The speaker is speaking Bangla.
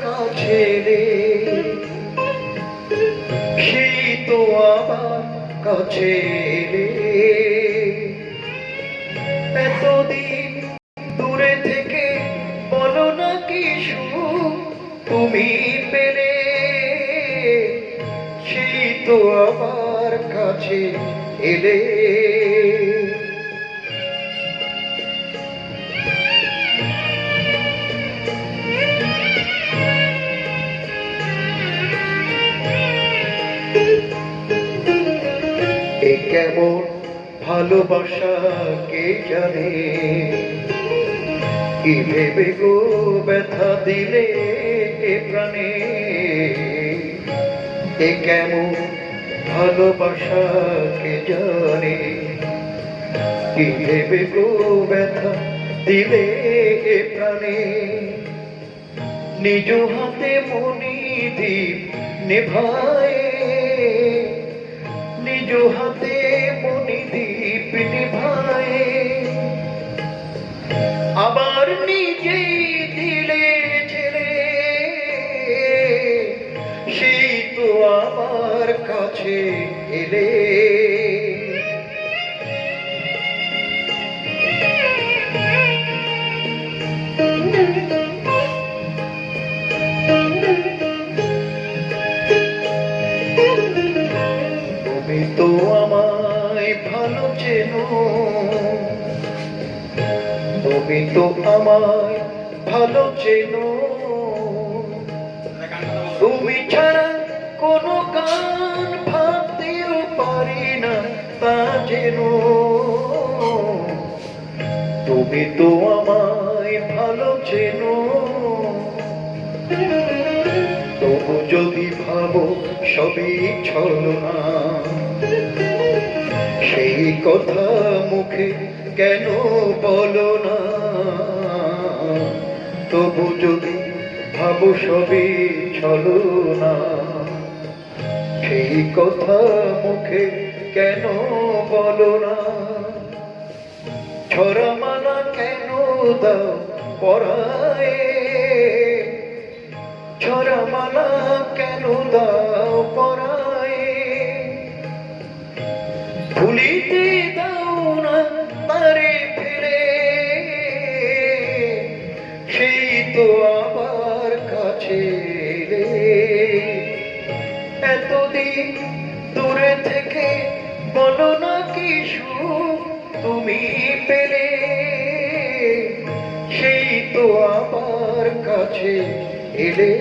কাছে এলে, সেই তো আমার কাছে এলে। এতদিন দূরে থেকে বলো না কিছু তুমি পেলে, সেই তো আমার কাছে এলে। এ কেমন ভালোবাসা কে জানে, কি ভেবে গো ব্যথা দিলে এ প্রাণে। এ কেমন ভালোবাসা কে জানে, কি ভেবে গো ব্যথা দিলে এ প্রাণে। নিজ হাতে মনি দীপ নেভায়, নিজ হাতে মনি দীপ নেভায়, আবার নিজেই দিলে ছেড়ে, সেই তো আমার কাছে এলে। তুমি তো আমায় ভালো চেনো, তুমি তো আমায় ভালো চেনো। তুমি ছাড়া কোনো গান ভাবতেও পারি না তা যেন। তুমি তো আমায় ভালো চেনো, তবু যদি ভাবো সবই ছলনা, সেই কথা মুখে কেন বলো না। তবু যদি ভাবো সবই ছলনা, সেই কথা মুখে কেন বলো না। ছড়ামালা কেন দাও পরায়ে, ছড়ামালা কেন দাও পরায়ে। ভুলিতে দাও না তারে ফেলে, সেই তো আমার কাছে এলে। এতদিন দূরে থেকে বলো না কিছু তুমি পেলে, সেই তো আমার কাছে এলে।